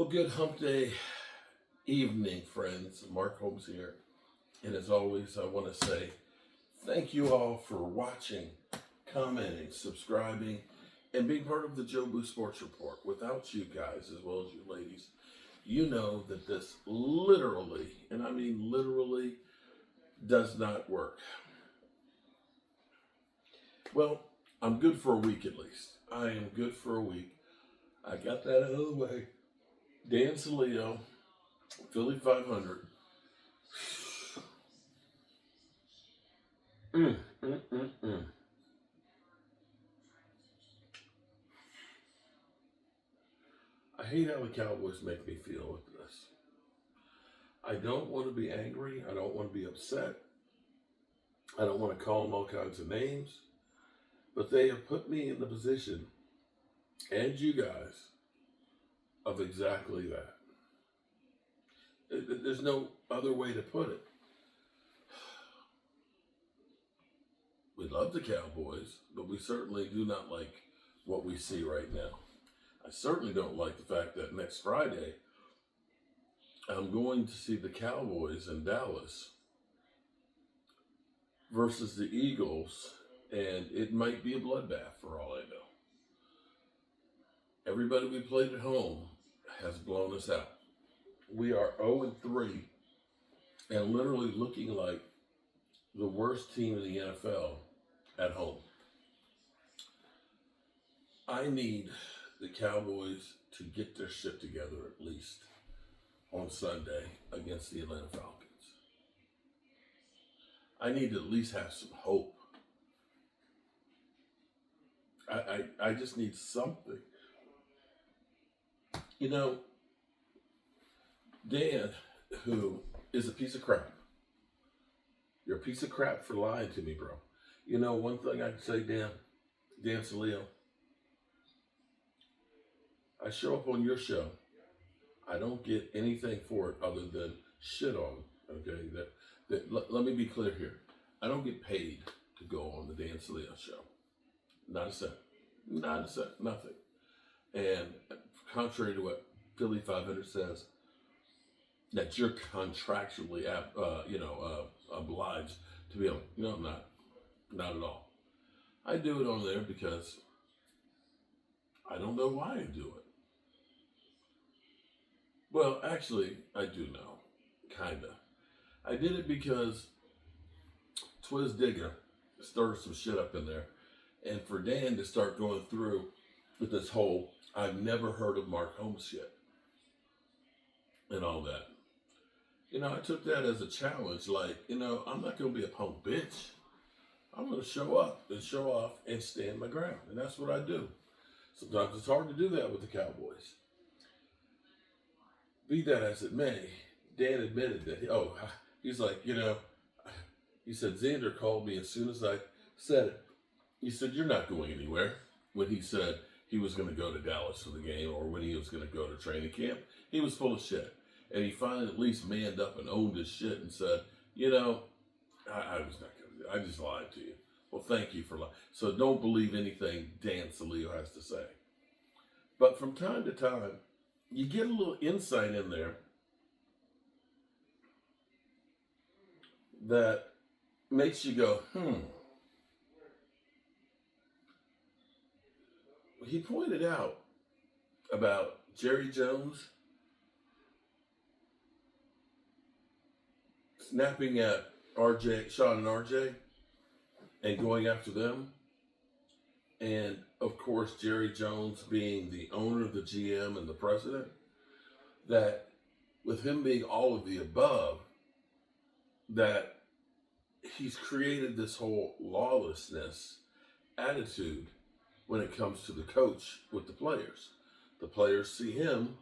Well, good hump day evening, friends. Mark Holmes here. And as always, I want to say thank you all for watching, commenting, subscribing, and being part of the Joe Boo Sports Report. Without you guys, as well as you ladies, you know that this literally, and I mean literally, does not work. Well, I'm good for a week at least. I am good for a week. I got that out of the way. Dan Selio, Philly 500. Mm, mm, mm, mm. I hate how the Cowboys make me feel with this. I don't want to be angry. I don't want to be upset. I don't want to call them all kinds of names. But they have put me in the position, and you guys, of exactly that. There's no other way to put it. We love the Cowboys, but we certainly do not like what we see right now. I certainly don't like the fact that next Friday, I'm going to see the Cowboys in Dallas versus the Eagles, and it might be a bloodbath for all I know. Everybody we played at home has blown us out. We are 0-3 and literally looking like the worst team in the NFL at home. I need the Cowboys to get their shit together at least on Sunday against the Atlanta Falcons. I need to at least have some hope. I just need something. You know, Dan, who is a piece of crap. You're a piece of crap for lying to me, bro. You know, one thing I can say, Dan Selio, I show up on your show. I don't get anything for it other than shit on. Okay, let me be clear here. I don't get paid to go on the Dan Selio show. Not a cent. Not a cent. Nothing. And contrary to what Philly 500 says, that you're contractually, obliged to be on. No, I'm not. Not at all. I do it on there because I don't know why I do it. Well, actually, I do know. Kinda. I did it because Twiz Digger stirred some shit up in there. And for Dan to start going through with this whole I've never heard of Mark Holmes shit and all that. You know, I took that as a challenge. Like, I'm not going to be a punk bitch. I'm going to show up and show off and stand my ground. And that's what I do. Sometimes it's hard to do that with the Cowboys. Be that as it may, Dan admitted that, he's like, he said, Xander called me as soon as I said it. He said, you're not going anywhere. When he said he was going to go to Dallas for the game or when he was going to go to training camp, he was full of shit. And he finally at least manned up and owned his shit and said, I was not going to do it. I just lied to you. Well, thank you for lying. So don't believe anything Dan Selio has to say. But from time to time, you get a little insight in there that makes you go, He pointed out about Jerry Jones snapping at Sean and RJ and going after them. And of course, Jerry Jones being the owner, the GM, and the president, that with him being all of the above, that he's created this whole lawlessness attitude when it comes to the coach with the players. The players see him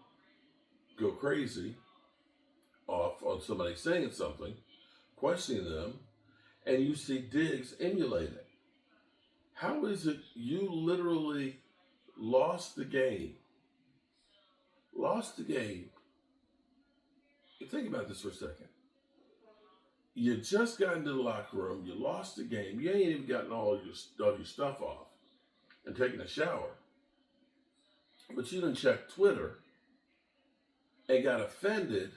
go crazy off on somebody saying something, questioning them, and you see Diggs emulate it. How is it you literally lost the game? Lost the game. Think about this for a second. You just got into the locker room. You lost the game. You ain't even gotten all your stuff off and taken a shower. But you didn't check Twitter and got offended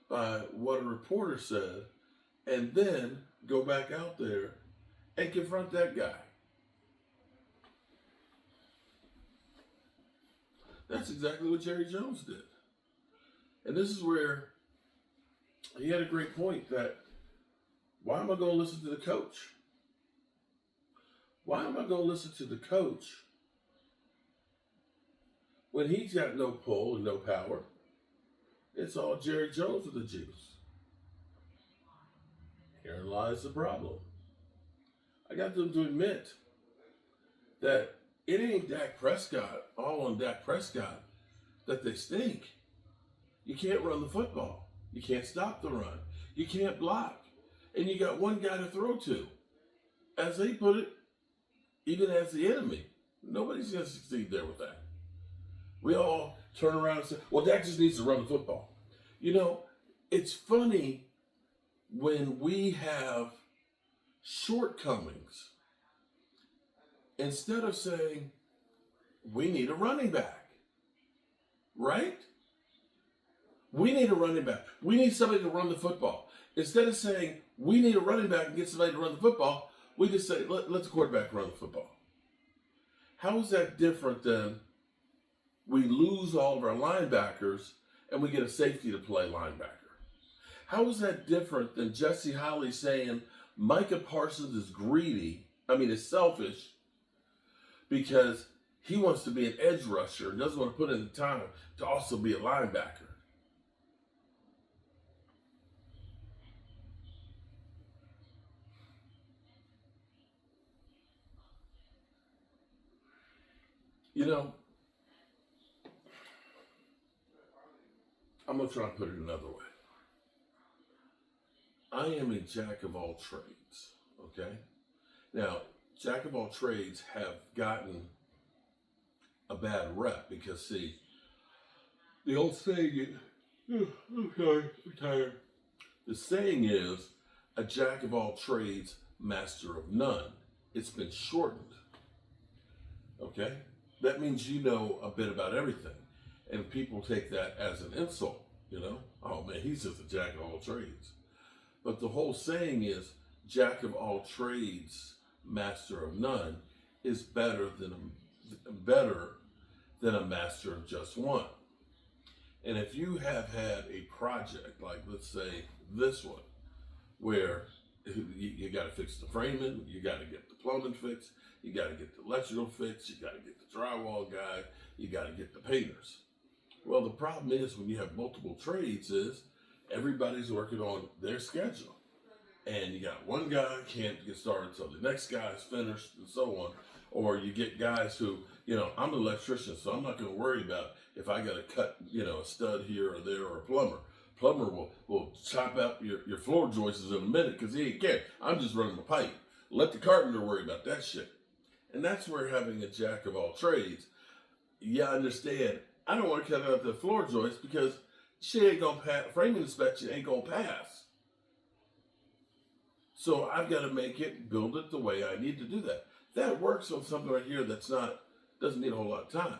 by what a reporter said and then go back out there and confront that guy. That's exactly what Jerry Jones did. And this is where he had a great point that why am I going to listen to the coach? Why am I going to listen to the coach when he's got no pull and no power? It's all Jerry Jones with the juice. Herein lies the problem. I got them to admit that it ain't Dak Prescott, all on Dak Prescott, that they stink. You can't run the football. You can't stop the run. You can't block. And you got one guy to throw to. As they put it, even as the enemy, nobody's going to succeed there with that. We all turn around and say, well, Dak just needs to run the football. You know, it's funny when we have shortcomings. Instead of saying, we need a running back, right? We need a running back. We need somebody to run the football. Instead of saying, we need a running back and get somebody to run the football, we just say, let the quarterback run the football. How is that different than we lose all of our linebackers and we get a safety to play linebacker? How is that different than Jesse Holley saying Micah Parsons is selfish because he wants to be an edge rusher and doesn't want to put in the time to also be a linebacker? You know, I'm going to try and put it another way. I am a jack of all trades, okay? Now, jack of all trades have gotten a bad rep because, see, the old saying is, I'm tired. The saying is, a jack of all trades, master of none. It's been shortened, okay? That means you know a bit about everything. And people take that as an insult, you know? Oh man, he's just a jack of all trades. But the whole saying is, jack of all trades, master of none, is better than a master of just one. And if you have had a project, like let's say this one, where you got to fix the framing, you got to get the plumbing fixed, you got to get the electrical fixed, you got to get the drywall guy, you got to get the painters. Well, the problem is when you have multiple trades is everybody's working on their schedule. And you got one guy can't get started until the next guy is finished and so on. Or you get guys who, I'm an electrician, so I'm not going to worry about if I got to cut, a stud here or there or a plumber. Plumber will chop out your floor joists in a minute because he ain't care. I'm just running the pipe. Let the carpenter worry about that shit. And that's where having a jack of all trades, I understand. I don't want to cut out the floor joists because shit ain't going to pass. Framing inspection ain't going to pass. So I've got to build it the way I need to do that. That works on something right here doesn't need a whole lot of time.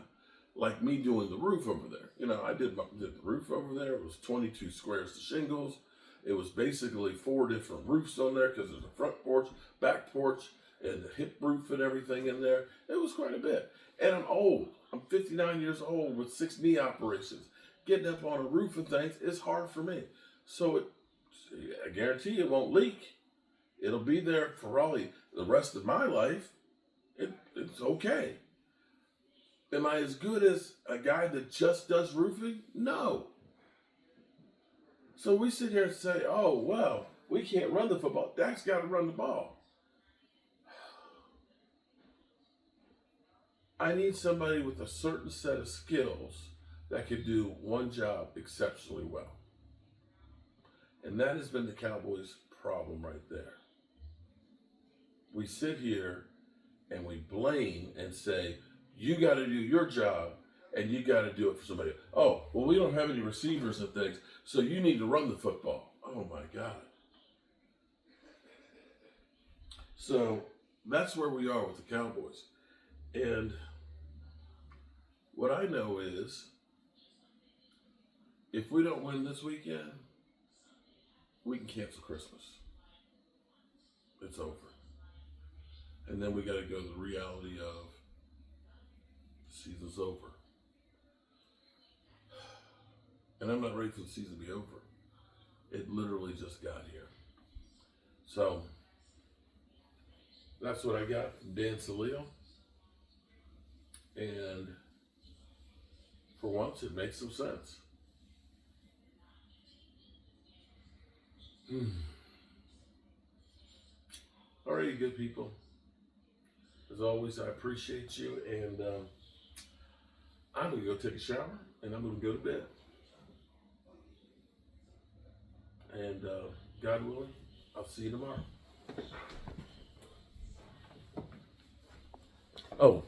Like me doing the roof over there. I did the roof over there. It was 22 squares to shingles. It was basically 4 different roofs on there because there's a front porch, back porch, and the hip roof and everything in there. It was quite a bit. And I'm old. I'm 59 years old with 6 knee operations. Getting up on a roof and things is hard for me. So I guarantee it won't leak. It'll be there for probably the rest of my life. It's okay. Am I as good as a guy that just does roofing? No. So we sit here and say, oh, well, we can't run the football. Dak's got to run the ball. I need somebody with a certain set of skills that can do one job exceptionally well. And that has been the Cowboys' problem right there. We sit here and we blame and say, you got to do your job and you got to do it for somebody else. Oh, well, we don't have any receivers and things, so you need to run the football. Oh, my God. So that's where we are with the Cowboys. And what I know is if we don't win this weekend, we can cancel Christmas. It's over. And then we got to go to the reality of the season's over. And I'm not ready for the season to be over. It literally just got here. So that's what I got from Dan Selio. And for once, it makes some sense. All right, good people. As always, I appreciate you. And I'm going to go take a shower. And I'm going to go to bed. And God willing, I'll see you tomorrow. Oh,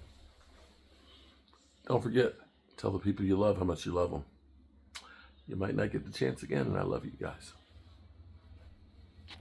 don't forget, tell the people you love how much you love them. You might not get the chance again, and I love you guys.